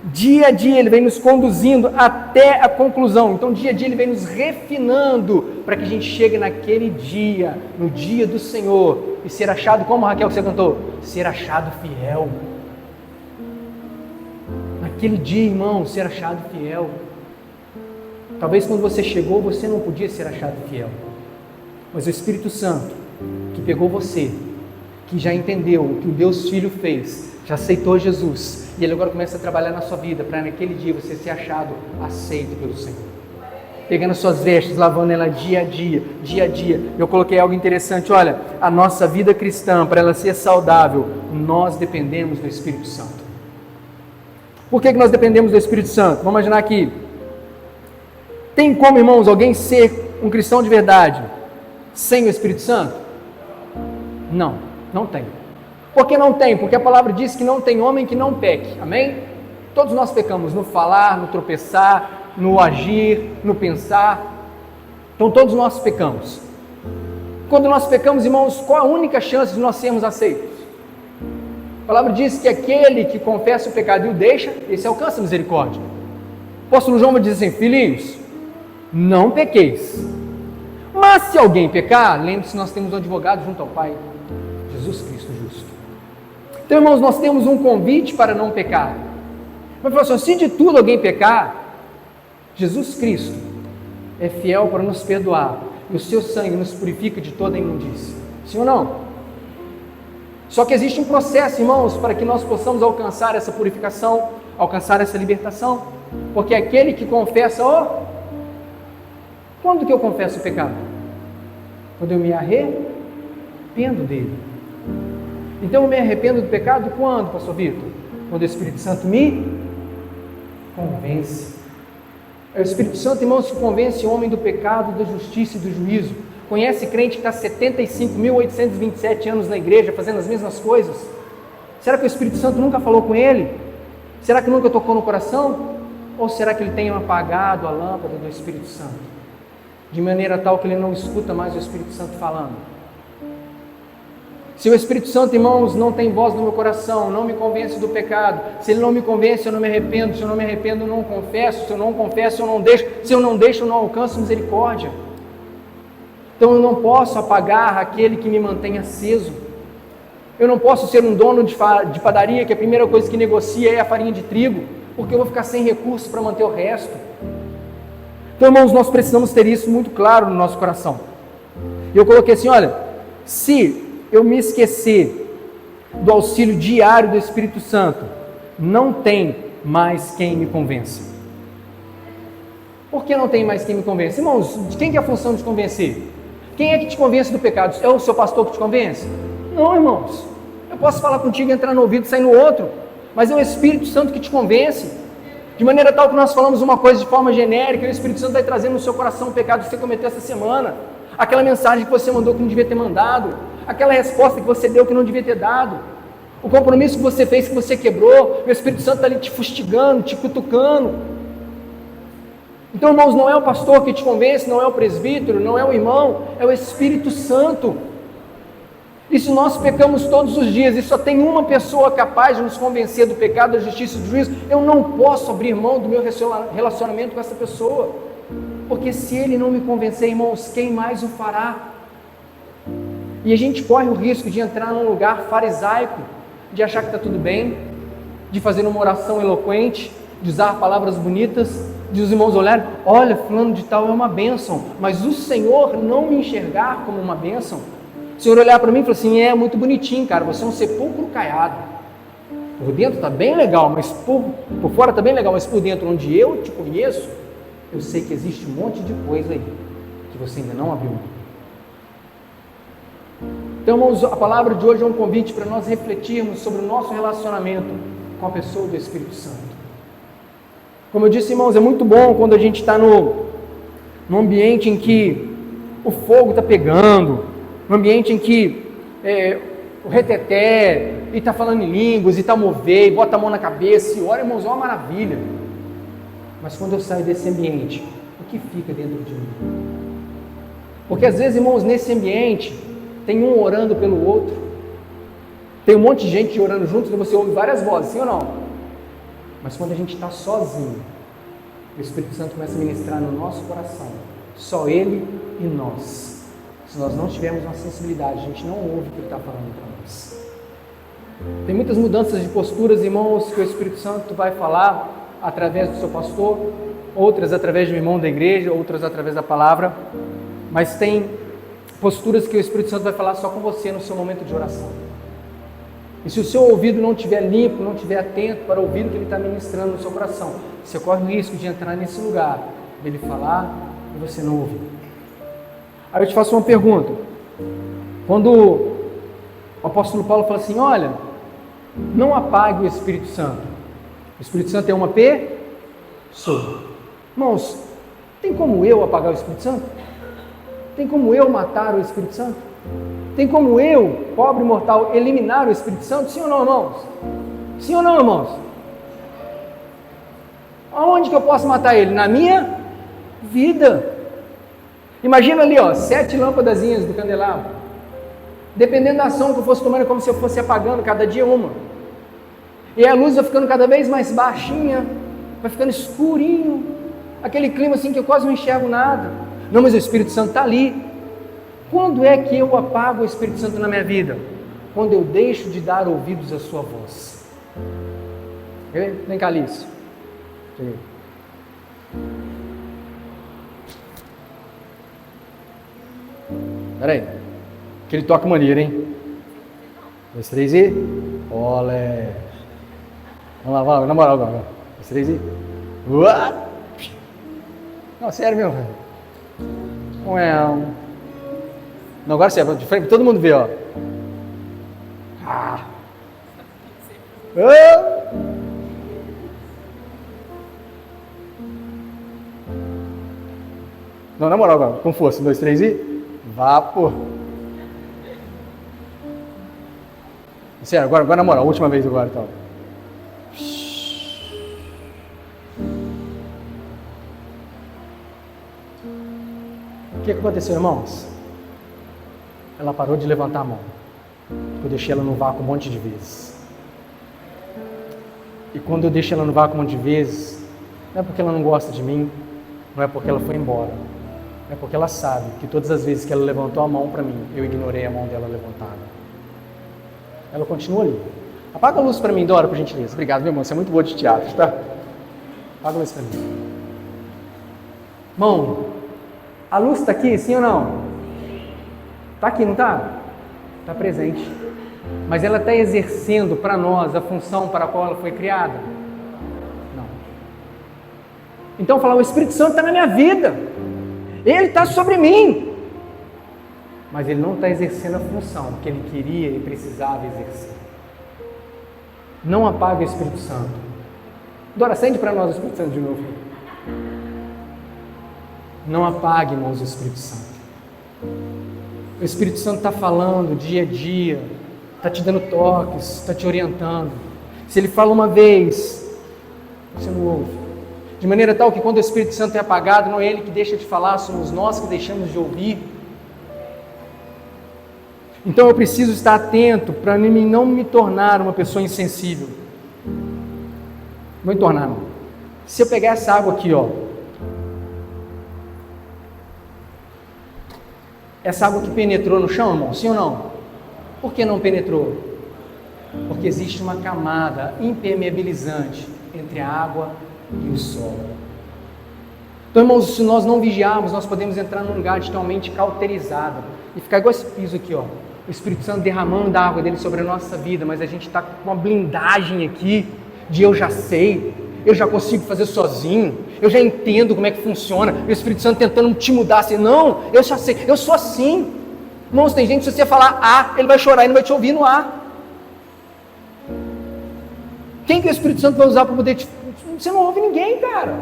Dia a dia ele vem nos conduzindo até a conclusão. Então dia a dia ele vem nos refinando para que a gente chegue naquele dia, no dia do Senhor, e ser achado, como Raquel que você cantou, ser achado fiel. Naquele dia, irmão, ser achado fiel. Talvez quando você chegou, você não podia ser achado fiel, mas o Espírito Santo que pegou você, que já entendeu o que o Deus Filho fez, já aceitou Jesus, e Ele agora começa a trabalhar na sua vida, para naquele dia você ser achado aceito pelo Senhor. pegando suas vestes, lavando ela dia a dia, dia a dia. Eu coloquei algo interessante, olha, a nossa vida cristã, para ela ser saudável, nós dependemos do Espírito Santo. Por que nós dependemos do Espírito Santo? Vamos imaginar aqui, tem como, irmãos, alguém ser um cristão de verdade sem o Espírito Santo? Não, não tem. Por que não tem? Porque a palavra diz que não tem homem que não peque, amém? Todos nós pecamos no falar, no tropeçar, no agir, no pensar. Então todos nós pecamos. Quando nós pecamos, irmãos, qual a única chance de nós sermos aceitos? A palavra diz que aquele que confessa o pecado e o deixa, esse alcança a misericórdia. O apóstolo João vai dizer assim: filhinhos, não pequeis. Mas se alguém pecar, lembre-se, nós temos um advogado junto ao Pai, Jesus Cristo justo. Então, irmãos, nós temos um convite para não pecar. Mas falou assim: se de tudo alguém pecar, Jesus Cristo é fiel para nos perdoar, e o seu sangue nos purifica de toda imundícia. Sim ou não? Só que existe um processo, irmãos, para que nós possamos alcançar essa purificação, alcançar essa libertação, porque aquele que confessa, quando que eu confesso o pecado? Quando eu me arrependo dele. Então eu me arrependo do pecado quando, pastor Vitor? Quando o Espírito Santo me convence. É o Espírito Santo, irmãos, que convence o homem do pecado, da justiça e do juízo. Conhece crente que está 75.827 anos na igreja fazendo as mesmas coisas? Será que o Espírito Santo nunca falou com ele? Será que nunca tocou no coração? Ou será que ele tem apagado a lâmpada do Espírito Santo, de maneira tal que ele não escuta mais o Espírito Santo falando? Se o Espírito Santo, irmãos, não tem voz no meu coração, não me convence do pecado, se ele não me convence, eu não me arrependo, se eu não me arrependo, eu não confesso, se eu não confesso, eu não deixo, se eu não deixo, eu não alcanço misericórdia. Então eu não posso apagar aquele que me mantém aceso. Eu não posso ser um dono de padaria que a primeira coisa que negocia é a farinha de trigo, porque eu vou ficar sem recursos para manter o resto. Então, irmãos, nós precisamos ter isso muito claro no nosso coração. E eu coloquei assim, olha, se eu me esquecer do auxílio diário do Espírito Santo, não tem mais quem me convença. Por que não tem mais quem me convence? Irmãos, de quem que é a função de convencer? Quem é que te convence do pecado? É o seu pastor que te convence? Não, irmãos. Eu posso falar contigo, entrar no ouvido e sair no outro, mas é o Espírito Santo que te convence. De maneira tal que nós falamos uma coisa de forma genérica, e o Espírito Santo vai trazendo no seu coração o pecado que você cometeu essa semana, aquela mensagem que você mandou que não devia ter mandado, aquela resposta que você deu que não devia ter dado, o compromisso que você fez que você quebrou, o Espírito Santo está ali te fustigando, te cutucando. Então, irmãos, não é o pastor que te convence, não é o presbítero, não é o irmão, é o Espírito Santo. E se nós pecamos todos os dias e só tem uma pessoa capaz de nos convencer do pecado, da justiça e do juízo, eu não posso abrir mão do meu relacionamento com essa pessoa, porque se ele não me convencer, irmãos, quem mais o fará? E a gente corre o risco de entrar num lugar farisaico, de achar que está tudo bem, de fazer uma oração eloquente, de usar palavras bonitas, de os irmãos olharem, olha, fulano de tal é uma bênção, mas o Senhor não me enxergar como uma bênção. O Senhor olhar para mim e falar assim, é muito bonitinho, cara, você é um sepulcro caiado. Por dentro está bem legal, mas por fora está bem legal, mas por dentro, onde eu te conheço, eu sei que existe um monte de coisa aí, que você ainda não abriu. Então, irmãos, a palavra de hoje é um convite para nós refletirmos sobre o nosso relacionamento com a pessoa do Espírito Santo. Como eu disse, irmãos, é muito bom quando a gente está num ambiente em que o fogo está pegando, num ambiente em que o reteté, e está falando em línguas, e está mover, e bota a mão na cabeça, e ora, irmãos, é uma maravilha. Mas quando eu saio desse ambiente, o que fica dentro de mim? Porque às vezes, irmãos, nesse ambiente, tem um orando pelo outro, tem um monte de gente orando juntos, e você ouve várias vozes, sim ou não? Mas quando a gente está sozinho, o Espírito Santo começa a ministrar no nosso coração, só Ele e nós. Se nós não tivermos uma sensibilidade, a gente não ouve o que Ele está falando para nós. Tem muitas mudanças de posturas, irmãos, que o Espírito Santo vai falar através do seu pastor, outras através do irmão da igreja, outras através da palavra, mas tem posturas que o Espírito Santo vai falar só com você no seu momento de oração. E se o seu ouvido não estiver limpo, não estiver atento para ouvir o que Ele está ministrando no seu coração, você corre o risco de entrar nesse lugar, dele falar e você não ouviu. Aí eu te faço uma pergunta. Quando o apóstolo Paulo fala assim, olha, não apague o Espírito Santo. O Espírito Santo é uma pessoa. Irmãos, tem como eu apagar o Espírito Santo? Tem como eu matar o Espírito Santo? Tem como eu, pobre mortal, eliminar o Espírito Santo? Sim ou não, irmãos? Sim ou não, irmãos? Aonde que eu posso matar ele? Na minha vida. Imagina ali, 7 lâmpadazinhas do candelabro. Dependendo da ação que eu fosse tomando, é como se eu fosse apagando cada dia uma. E a luz vai ficando cada vez mais baixinha, vai ficando escurinho, aquele clima assim que eu quase não enxergo nada. Não, mas o Espírito Santo está ali. Quando é que eu apago o Espírito Santo na minha vida? Quando eu deixo de dar ouvidos à sua voz. Vem cá, Alice. Espera aí. Aquele toque maneiro, hein? 1, 2, 3 e... Olé! Vamos lá, na moral agora. 1, 2, 3 e... Não, sério mesmo, velho. Não, agora sério, de frente, todo mundo vê, ó. Não, na moral agora, com força. 1, 2, 3 e... Vapor! Sério, agora na moral, última vez agora, então. O que aconteceu, irmãos? Ela parou de levantar a mão. Eu deixei ela no vácuo um monte de vezes. E quando eu deixo ela no vácuo um monte de vezes, não é porque ela não gosta de mim, não é porque ela foi embora. É porque ela sabe que todas as vezes que ela levantou a mão para mim, eu ignorei a mão dela levantada. Ela continua ali. Apaga a luz para mim, Dora, por gentileza. Obrigado, meu irmão. Você é muito boa de teatro, tá? Apaga a luz para mim. Irmão, a luz está aqui, sim ou não? Está aqui, não está? Está presente. Mas ela está exercendo para nós a função para a qual ela foi criada? Não. Então falar, o Espírito Santo está na minha vida. Ele está sobre mim. Mas ele não está exercendo a função que ele queria e precisava exercer. Não apague o Espírito Santo. Dora, acende para nós o Espírito Santo de novo. Não apague, irmãos, o Espírito Santo. O Espírito Santo está falando dia a dia, está te dando toques, está te orientando. Se ele fala uma vez, você não ouve. De maneira tal que quando o Espírito Santo é apagado, não é ele que deixa de falar, somos nós que deixamos de ouvir. Então eu preciso estar atento para não me tornar uma pessoa insensível. Vou me tornar, não. Se eu pegar essa água aqui, essa água que penetrou no chão, irmão, sim ou não? Por que não penetrou? Porque existe uma camada impermeabilizante entre a água e o solo. Então, irmãos, se nós não vigiarmos, nós podemos entrar num lugar de totalmente cauterizado e ficar igual esse piso aqui, o Espírito Santo derramando a água dele sobre a nossa vida, mas a gente está com uma blindagem aqui de eu já sei, eu já consigo fazer sozinho, eu já entendo como é que funciona, o Espírito Santo tentando te mudar, assim, não, eu já sei, eu sou assim. Irmãos, tem gente, se você falar A, ele vai chorar e não vai te ouvir no A. Quem que o Espírito Santo vai usar para poder te... Você não ouve ninguém, cara.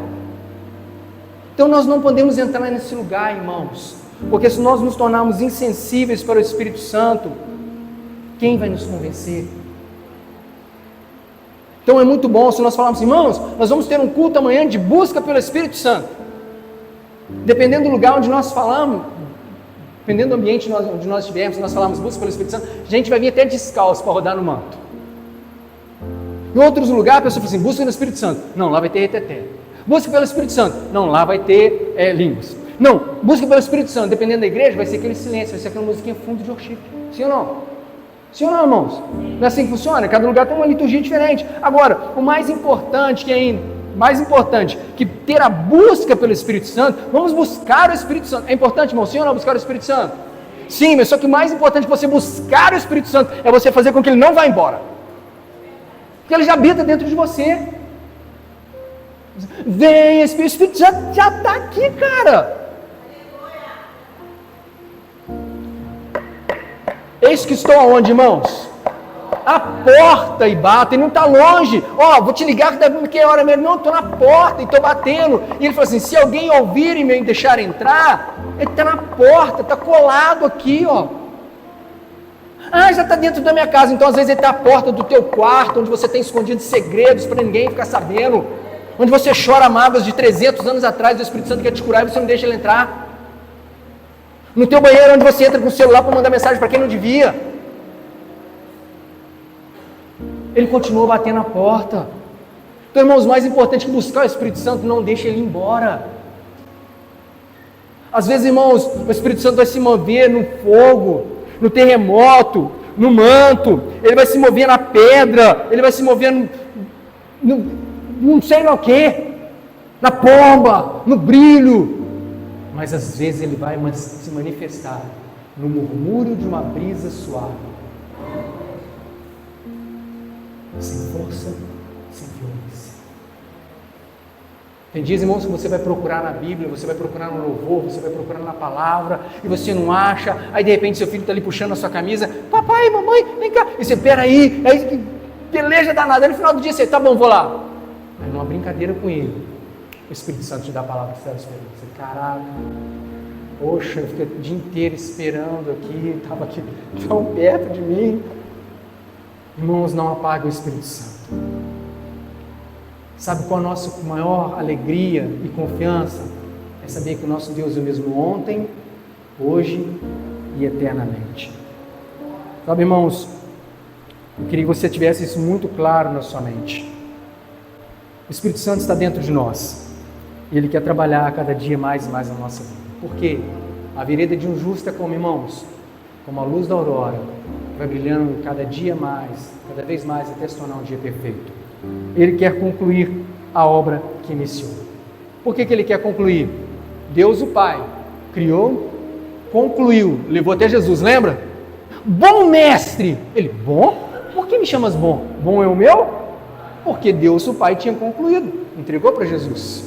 Então nós não podemos entrar nesse lugar, irmãos, porque se nós nos tornarmos insensíveis para o Espírito Santo, quem vai nos convencer? Então é muito bom se nós falarmos, irmãos, nós vamos ter um culto amanhã de busca pelo Espírito Santo. Dependendo do lugar onde nós falamos, dependendo do ambiente onde nós estivermos, se nós falarmos busca pelo Espírito Santo, a gente vai vir até descalço para rodar no manto. Em outros lugares, a pessoa fala assim, busca pelo Espírito Santo. Não, lá vai ter reteté. Busca pelo Espírito Santo. Não, lá vai ter línguas. Não, busca pelo Espírito Santo. Dependendo da igreja, vai ser aquele silêncio, vai ser aquela musiquinha fundo de worship. Sim ou não? Sim ou não, irmãos? Não é assim que funciona? Cada lugar tem uma liturgia diferente. Agora, o mais importante que ter a busca pelo Espírito Santo, vamos buscar o Espírito Santo. É importante, irmão, sim ou não, buscar o Espírito Santo? Sim, mas só que o mais importante que você buscar o Espírito Santo é você fazer com que ele não vá embora. Porque ele já habita dentro de você. Vem, Espírito Santo já está aqui, cara. Eis que estou aonde, irmãos? A porta e bato, ele não está longe. Vou te ligar que é hora mesmo. Não, estou na porta e estou batendo. E ele falou assim, se alguém ouvir e me deixar entrar, ele está na porta, está colado aqui, já está dentro da minha casa. Então às vezes ele está à porta do teu quarto, onde você tem escondido segredos para ninguém ficar sabendo, onde você chora mágoas de 300 anos atrás, o Espírito Santo quer te curar e você não deixa ele entrar. No teu banheiro, onde você entra com o celular para mandar mensagem para quem não devia. Ele continua batendo na porta. Então, irmãos, mais importante que buscar o Espírito Santo, não deixe ele ir embora. Às vezes, irmãos, o Espírito Santo vai se mover no fogo, no terremoto, no manto, ele vai se mover na pedra, ele vai se mover no não sei lá o que, na pomba, no brilho. Mas às vezes ele vai se manifestar no murmúrio de uma brisa suave, sem força, sem violência. Tem dias, irmãos, que você vai procurar na Bíblia, você vai procurar no louvor, você vai procurar na palavra, e você não acha, aí de repente seu filho está ali puxando a sua camisa, papai, mamãe, vem cá, e você, peraí, aí peleja danada, aí no final do dia você, tá bom, vou lá. Aí numa brincadeira com ele, o Espírito Santo te dá a palavra que você estava esperando. Você, caraca, poxa, eu fiquei o dia inteiro esperando aqui, estava aqui tão perto de mim. Irmãos, não apague o Espírito Santo. Sabe qual a nossa maior alegria e confiança? É saber que o nosso Deus é o mesmo ontem, hoje e eternamente. Sabe, irmãos, eu queria que você tivesse isso muito claro na sua mente. O Espírito Santo está dentro de nós. E Ele quer trabalhar cada dia mais e mais na nossa vida. Por quê? A vereda de um justo é como, irmãos, como a luz da aurora, vai brilhando cada dia mais, cada vez mais, até se tornar um dia perfeito. Ele quer concluir a obra que iniciou. Por que Ele quer concluir? Deus o Pai criou, concluiu, levou até Jesus, lembra? Bom mestre! Ele, bom? Por que me chamas bom? Bom é o meu? Porque Deus o Pai tinha concluído, entregou para Jesus.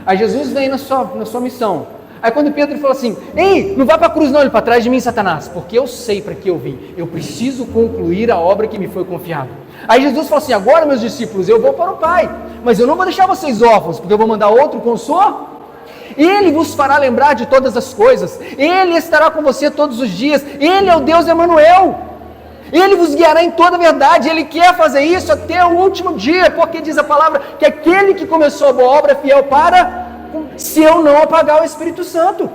Aí Jesus vem na sua missão. Aí quando Pedro falou assim, ei, não vá para a cruz não, ele para trás de mim, Satanás, porque eu sei para que eu vim, eu preciso concluir a obra que me foi confiada. Aí Jesus falou assim, agora meus discípulos, eu vou para o Pai, mas eu não vou deixar vocês órfãos, porque eu vou mandar outro Consolador. Ele vos fará lembrar de todas as coisas, Ele estará com você todos os dias, Ele é o Deus Emanuel, Ele vos guiará em toda a verdade, Ele quer fazer isso até o último dia, porque diz a palavra que aquele que começou a boa obra é fiel para, se eu não apagar o Espírito Santo.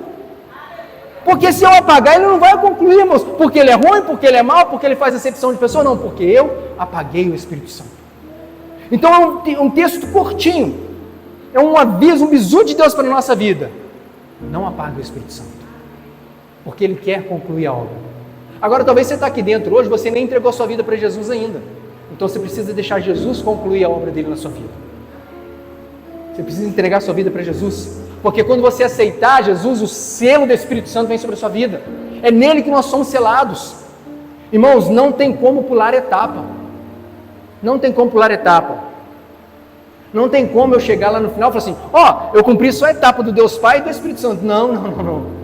Porque se eu apagar, Ele não vai concluir, irmãos, porque Ele é ruim, porque Ele é mau, porque Ele faz acepção de pessoa, não, porque eu apaguei o Espírito Santo. Então é um texto curtinho, é um aviso, um bisu de Deus para a nossa vida. Não apague o Espírito Santo, porque Ele quer concluir a obra. Agora talvez você está aqui dentro hoje, você nem entregou a sua vida para Jesus ainda, então você precisa deixar Jesus concluir a obra dele na sua vida. Você precisa entregar a sua vida para Jesus, porque quando você aceitar Jesus, o selo do Espírito Santo vem sobre a sua vida, é nele que nós somos selados. Irmãos, não tem como pular etapa, não tem como pular etapa, não tem como eu chegar lá no final e falar assim, eu cumpri só a etapa do Deus Pai e do Espírito Santo. Não.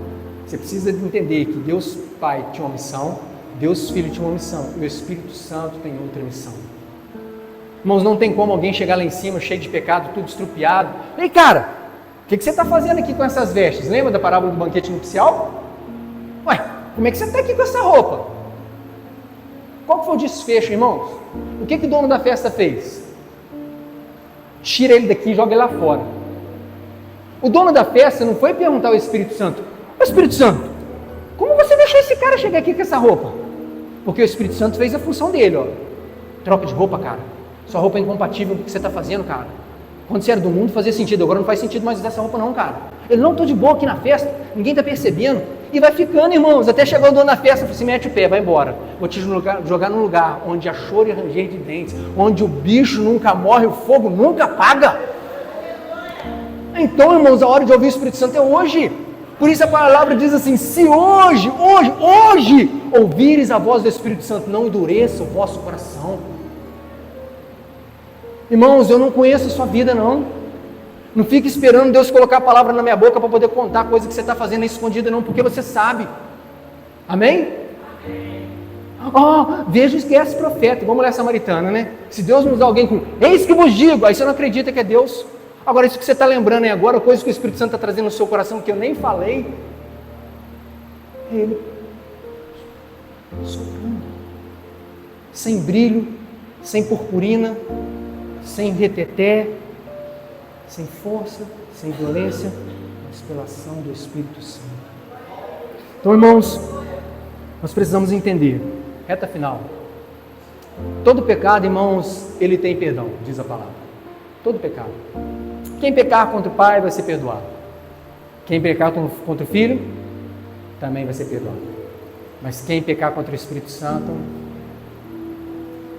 Você precisa entender que Deus Pai tinha uma missão, Deus Filho tinha uma missão, e o Espírito Santo tem outra missão. Irmãos, não tem como alguém chegar lá em cima, cheio de pecado, tudo estrupiado. Ei, cara, o que você está fazendo aqui com essas vestes? Lembra da parábola do banquete nupcial? Ué, como é que você está aqui com essa roupa? Qual foi o desfecho, irmãos? O que o dono da festa fez? Tira ele daqui e joga ele lá fora. O dono da festa não foi perguntar ao Espírito Santo, Espírito Santo, como você deixou esse cara chegar aqui com essa roupa? Porque o Espírito Santo fez a função dele, troca de roupa, cara, sua roupa é incompatível com o que você está fazendo, cara. Quando você era do mundo fazia sentido, agora não faz sentido mais usar essa roupa não, cara. Ele, não, estou de boa aqui na festa, ninguém está percebendo, e vai ficando, irmãos, até chegar o dono da festa, se mete o pé, vai embora, vou te jogar num lugar onde há choro e ranger de dentes, onde o bicho nunca morre, o fogo nunca apaga. Então, irmãos, a hora de ouvir o Espírito Santo é hoje. Por isso a palavra diz assim, se hoje, ouvires a voz do Espírito Santo, não endureça o vosso coração. Irmãos, eu não conheço a sua vida não. Não fique esperando Deus colocar a palavra na minha boca para poder contar a coisa que você está fazendo escondida não, porque você sabe. Amém? Veja que esse profeta, igual a mulher samaritana, né? Se Deus nos dá alguém com, eis que vos digo, aí você não acredita que é Deus. Agora, isso que você está lembrando aí agora, coisa que o Espírito Santo está trazendo no seu coração, que eu nem falei, Ele soprando, sem brilho, sem purpurina, sem reteté, sem força, sem violência, mas pela ação do Espírito Santo. Então, irmãos, nós precisamos entender, reta final, todo pecado, irmãos, ele tem perdão, diz a palavra. Todo pecado. Quem pecar contra o pai vai ser perdoado. Quem pecar contra o filho também vai ser perdoado. Mas quem pecar contra o Espírito Santo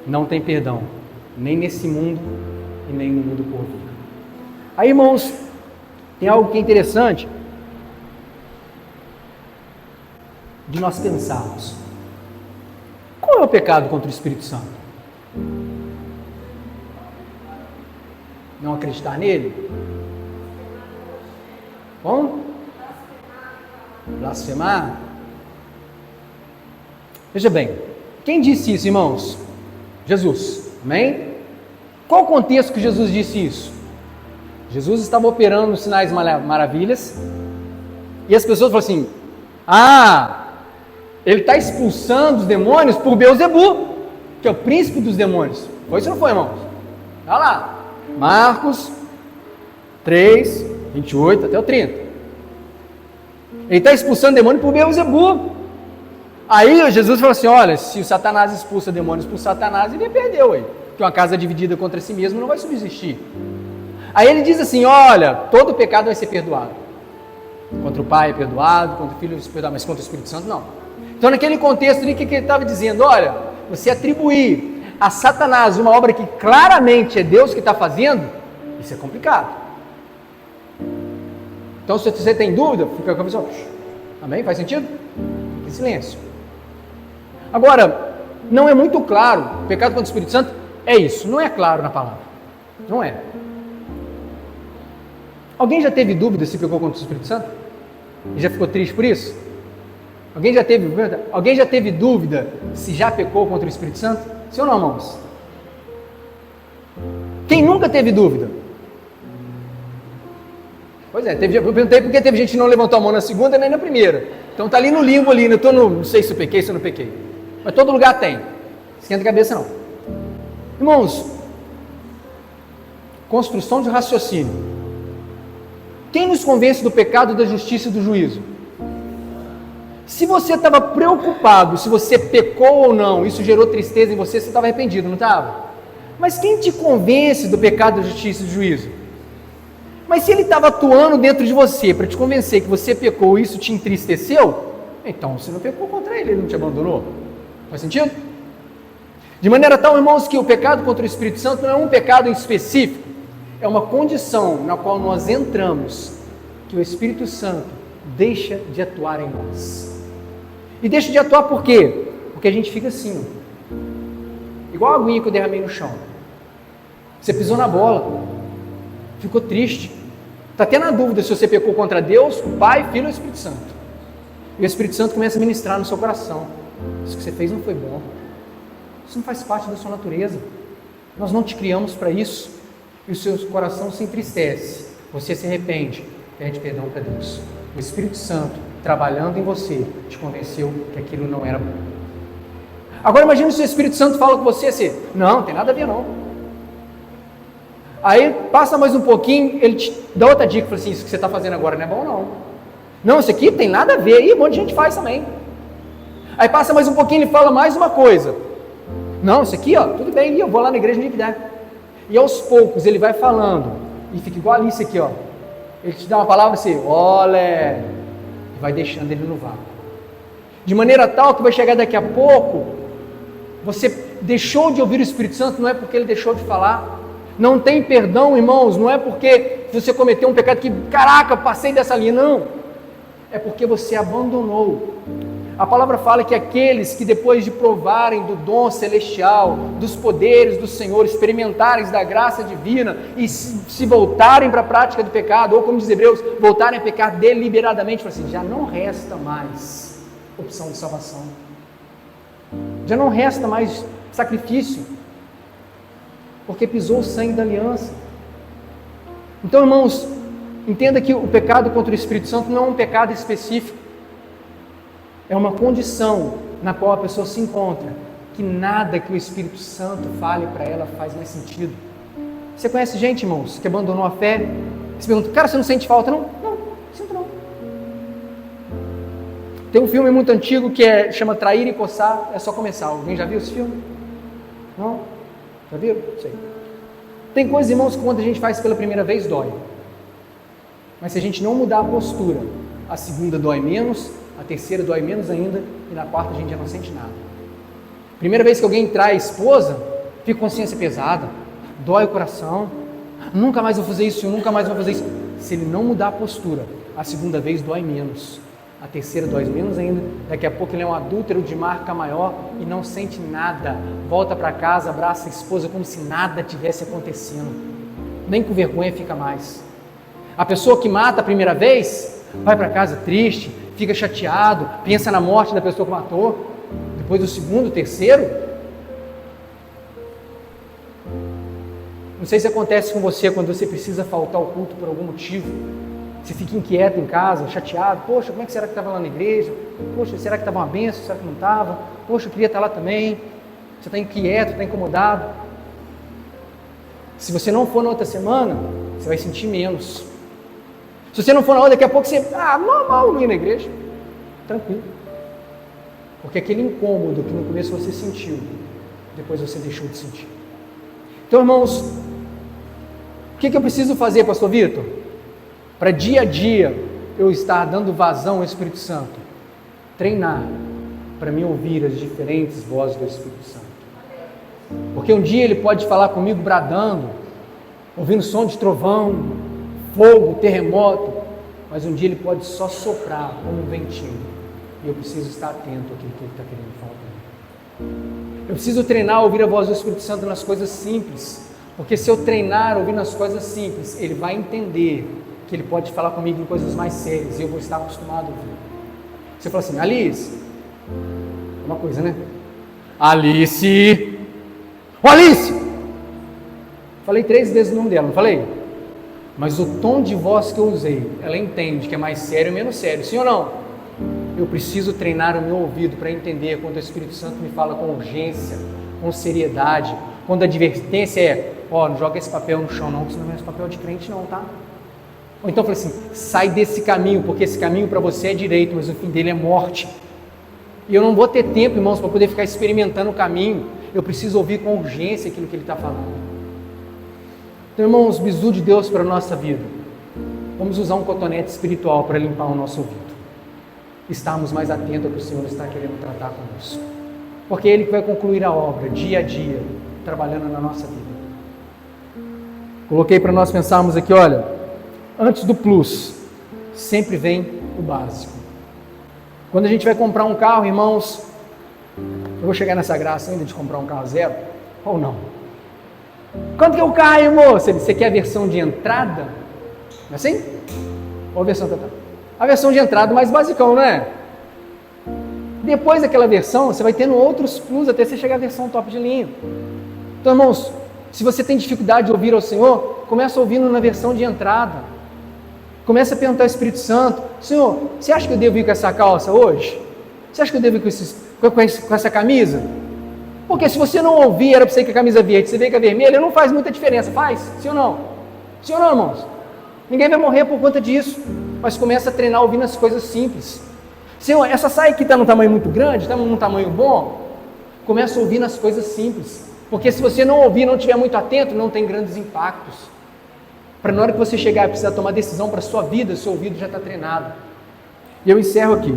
não tem perdão, nem nesse mundo e nem no mundo por vir. Aí, irmãos, tem algo que é interessante de nós pensarmos. Qual é o pecado contra o Espírito Santo? Não acreditar nele? Como? Blasfemar? Veja bem, quem disse isso, irmãos? Jesus, amém? Qual o contexto que Jesus disse isso? Jesus estava operando os sinais maravilhas e as pessoas falam assim, ele está expulsando os demônios por Beelzebu, que é o príncipe dos demônios. Foi isso ou não foi, irmãos? Olha lá, Marcos 3, 28 até o 30. Ele está expulsando demônio por Beelzebu. Aí Jesus falou assim, olha, se o Satanás expulsa demônios por Satanás, ele perdeu, porque uma casa dividida contra si mesmo não vai subsistir. Aí ele diz assim, olha, todo pecado vai ser perdoado. Contra o Pai é perdoado, contra o Filho é perdoado, mas contra o Espírito Santo não. Então naquele contexto ali, o que ele estava dizendo? Olha, você atribuir a Satanás uma obra que claramente é Deus que está fazendo, isso é complicado. Então se você tem dúvida, fica com a pessoa, amém? Faz sentido? Fique em silêncio. Agora, não é muito claro, o pecado contra o Espírito Santo é isso, não é claro na palavra, não é. Alguém já teve dúvida se pecou contra o Espírito Santo? E já ficou triste por isso? Alguém já teve dúvida se já pecou contra o Espírito Santo? Sim ou não, irmãos? Quem nunca teve dúvida? Pois é, eu perguntei porque teve gente que não levantou a mão na segunda nem na primeira. Então está ali no limbo ali, não sei se eu pequei, se eu não pequei. Mas todo lugar tem. Esquenta a cabeça não. Irmãos, construção de raciocínio. Quem nos convence do pecado, da justiça e do juízo? Se você estava preocupado, se você pecou ou não, isso gerou tristeza em você, você estava arrependido, não estava? Mas quem te convence do pecado, da justiça e do juízo? Mas se ele estava atuando dentro de você para te convencer que você pecou e isso te entristeceu, então você não pecou contra ele, ele não te abandonou. Faz sentido? De maneira tal, irmãos, que o pecado contra o Espírito Santo não é um pecado em específico, é uma condição na qual nós entramos, que o Espírito Santo deixa de atuar em nós. E deixa de atuar por quê? Porque a gente fica assim, igual a aguinha que eu derramei no chão. Você pisou na bola, ficou triste, está até na dúvida se você pecou contra Deus, o Pai, Filho ou Espírito Santo. E o Espírito Santo começa a ministrar no seu coração. Isso que você fez não foi bom. Isso não faz parte da sua natureza. Nós não te criamos para isso. E o seu coração se entristece. Você se arrepende, pede perdão para Deus. O Espírito Santo, trabalhando em você, te convenceu que aquilo não era bom. Agora imagine se o Espírito Santo fala com você assim, não tem nada a ver não. Aí passa mais um pouquinho, ele te dá outra dica, fala assim, isso que você está fazendo agora não é bom não. Não, isso aqui tem nada a ver, e um monte de gente faz também. Aí passa mais um pouquinho, ele fala mais uma coisa. Não, isso aqui, ó, tudo bem, eu vou lá na igreja no que der. E aos poucos ele vai falando, e fica igual Alice aqui, ó. Ele te dá uma palavra assim, olé, e vai deixando ele no vácuo. De maneira tal que vai chegar daqui a pouco, você deixou de ouvir o Espírito Santo, não é porque ele deixou de falar. Não tem perdão, irmãos, não é porque você cometeu um pecado que, caraca, passei dessa linha, não. É porque você abandonou. A palavra fala que aqueles que depois de provarem do dom celestial, dos poderes do Senhor, experimentarem da graça divina e se voltarem para a prática do pecado, ou como diz Hebreus, voltarem a pecar deliberadamente, assim, já não resta mais opção de salvação. Já não resta mais sacrifício, porque pisou o sangue da aliança. Então, irmãos, entenda que o pecado contra o Espírito Santo não é um pecado específico, é uma condição na qual a pessoa se encontra, que nada que o Espírito Santo fale para ela faz mais sentido. Você conhece gente, irmãos, que abandonou a fé? Você pergunta, cara, você não sente falta? Não, sinto não. Tem um filme muito antigo que chama Trair e Coçar, é só começar. Alguém já viu esse filme? Não? Já viram? Sei. Tem coisas, irmãos, que quando a gente faz pela primeira vez, dói. Mas se a gente não mudar a postura, a segunda dói menos, a terceira dói menos ainda, e na quarta a gente já não sente nada. Primeira vez que alguém trai a esposa, fica com consciência pesada, dói o coração, nunca mais vou fazer isso, nunca mais vou fazer isso. Se ele não mudar a postura, a segunda vez dói menos, a terceira dói menos ainda, daqui a pouco ele é um adúltero de marca maior e não sente nada, volta para casa, abraça a esposa como se nada tivesse acontecendo, nem com vergonha fica mais. A pessoa que mata a primeira vez, vai para casa triste, fica chateado, pensa na morte da pessoa que matou, depois do segundo, terceiro. Não sei se acontece com você quando você precisa faltar ao culto por algum motivo. Você fica inquieto em casa, chateado. Poxa, como é que será que estava lá na igreja? Poxa, será que estava uma bênção? Será que não estava? Poxa, eu queria estar lá também. Você está inquieto, está incomodado. Se você não for na outra semana, você vai sentir menos. Se você não for na outra, daqui a pouco você... normal não ir na igreja. Tranquilo. Porque aquele incômodo que no começo você sentiu, depois você deixou de sentir. Então, irmãos, o que eu preciso fazer, pastor Vitor? Para dia a dia eu estar dando vazão ao Espírito Santo, treinar para me ouvir as diferentes vozes do Espírito Santo. Porque um dia ele pode falar comigo bradando, ouvindo som de trovão, fogo, terremoto, mas um dia ele pode só soprar como um ventinho, e eu preciso estar atento àquilo que ele está querendo falar para mim. Eu preciso treinar a ouvir a voz do Espírito Santo nas coisas simples, porque se eu treinar a ouvir nas coisas simples, ele vai entender que ele pode falar comigo em coisas mais sérias, e eu vou estar acostumado a ouvir. Você fala assim, Alice, uma coisa, né? Alice! Ô Alice! Falei 3 vezes o nome dela, não falei? Mas o tom de voz que eu usei, ela entende que é mais sério ou menos sério, sim ou não? Eu preciso treinar o meu ouvido para entender quando o Espírito Santo me fala com urgência, com seriedade, quando a advertência é, não joga esse papel no chão não, porque isso não é esse papel de crente não, tá? Ou então eu falei assim, sai desse caminho, porque esse caminho para você é direito, mas o fim dele é morte. E eu não vou ter tempo, irmãos, para poder ficar experimentando o caminho. Eu preciso ouvir com urgência aquilo que ele está falando. Então, irmãos, bisu de Deus para a nossa vida. Vamos usar um cotonete espiritual para limpar o nosso ouvido. Estarmos mais atentos ao que o Senhor está querendo tratar conosco. Porque é Ele que vai concluir a obra, dia a dia, trabalhando na nossa vida. Coloquei para nós pensarmos aqui, olha, antes do plus, sempre vem o básico. Quando a gente vai comprar um carro, irmãos, eu vou chegar nessa graça ainda de comprar um carro zero, ou não? Quanto que é o carro, irmão? Você quer a versão de entrada? Não é assim? Ou a versão total? A versão de entrada mais basicão, não é? Depois daquela versão, você vai tendo outros plus até você chegar à versão top de linha. Então, irmãos, se você tem dificuldade de ouvir ao Senhor, começa ouvindo na versão de entrada. Começa a perguntar ao Espírito Santo, Senhor, você acha que eu devo ir com essa calça hoje? Você acha que eu devo ir com essa camisa? Porque se você não ouvir, era para você ir com a camisa verde, você veio com a vermelha, não faz muita diferença, faz? Sim ou não? Sim ou não, irmãos? Ninguém vai morrer por conta disso, mas começa a treinar ouvindo as coisas simples. Senhor, essa saia aqui está num tamanho muito grande, está num tamanho bom? Começa a ouvir nas coisas simples, porque se você não ouvir, não estiver muito atento, não tem grandes impactos. Para na hora que você chegar e precisar tomar decisão para a sua vida, seu ouvido já está treinado. E eu encerro aqui.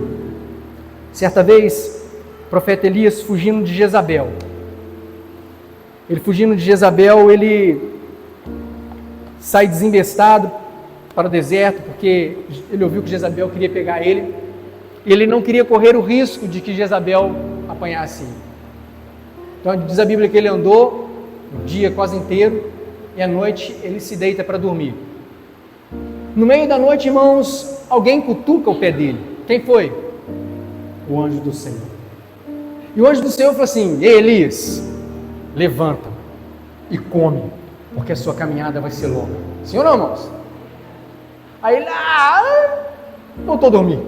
Certa vez, o profeta Elias fugindo de Jezabel. Ele fugindo de Jezabel, ele sai desembestado para o deserto, porque ele ouviu que Jezabel queria pegar ele. E ele não queria correr o risco de que Jezabel apanhasse ele. Então diz a Bíblia que ele andou o dia quase inteiro, e à noite ele se deita para dormir. No meio da noite, irmãos, alguém cutuca o pé dele. Quem foi? O anjo do Senhor. E o anjo do Senhor falou assim: ei, Elias, levanta e come, porque a sua caminhada vai ser longa. Sim ou não, irmãos? Aí ele, voltou a dormir.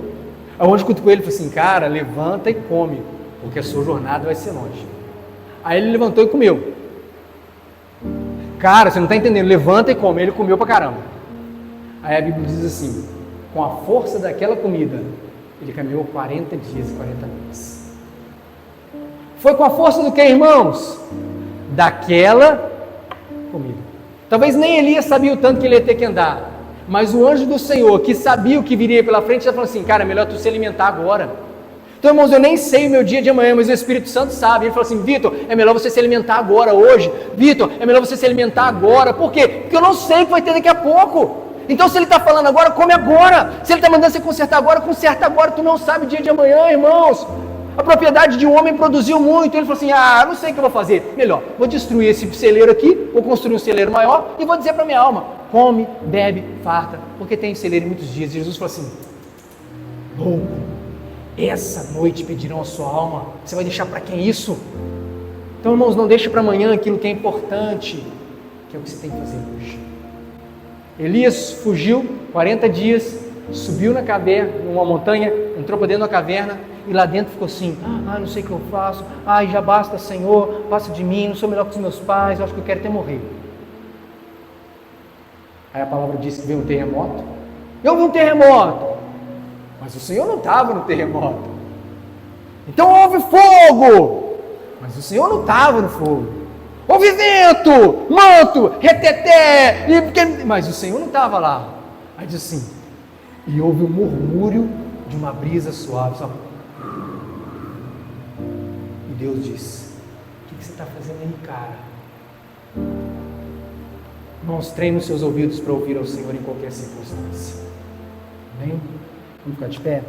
Aí o anjo cutucou ele e falou assim: cara, levanta e come, porque a sua jornada vai ser longe. Aí ele levantou e comeu. Cara, você não está entendendo, levanta e come. Ele comeu pra caramba. Aí a Bíblia diz assim: com a força daquela comida, ele caminhou 40 dias e 40 noites. Foi com a força do que, irmãos? Daquela comida. Talvez nem Elias sabia o tanto que ele ia ter que andar, mas o anjo do Senhor, que sabia o que viria pela frente, já falou assim: cara, é melhor tu se alimentar agora. Então, irmãos, eu nem sei o meu dia de amanhã, mas o Espírito Santo sabe. Ele falou assim: Vitor, é melhor você se alimentar agora, hoje. Vitor, é melhor você se alimentar agora. Por quê? Porque eu não sei o que vai ter daqui a pouco. Então, se ele está falando agora, come agora. Se ele está mandando você consertar agora, conserta agora. Tu não sabe o dia de amanhã, irmãos. A propriedade de um homem produziu muito. Ele falou assim: não sei o que eu vou fazer. Melhor, vou destruir esse celeiro aqui, vou construir um celeiro maior e vou dizer para minha alma: come, bebe, farta, porque tem celeiro em muitos dias. E Jesus falou assim: louco, essa noite pedirão a sua alma. Você vai deixar para quem isso? Então, irmãos, não deixe para amanhã aquilo que é importante, que é o que você tem que fazer hoje. Elias fugiu 40 dias, subiu na caverna, numa montanha, entrou para dentro da caverna e lá dentro ficou assim: não sei o que eu faço, já basta, Senhor, passa de mim, não sou melhor que os meus pais, eu acho que eu quero até morrer. Aí a palavra diz que veio um terremoto. Eu vi um terremoto, mas o Senhor não estava no terremoto. Então houve fogo, mas o Senhor não estava no fogo. Houve vento, manto, reteté, mas o Senhor não estava lá. Aí diz assim: e houve um murmúrio de uma brisa suave, sabe? E Deus disse: o que você está fazendo aí, cara? Irmãos, treine os seus ouvidos para ouvir ao Senhor em qualquer circunstância. Amém? Vamos ficar de pé?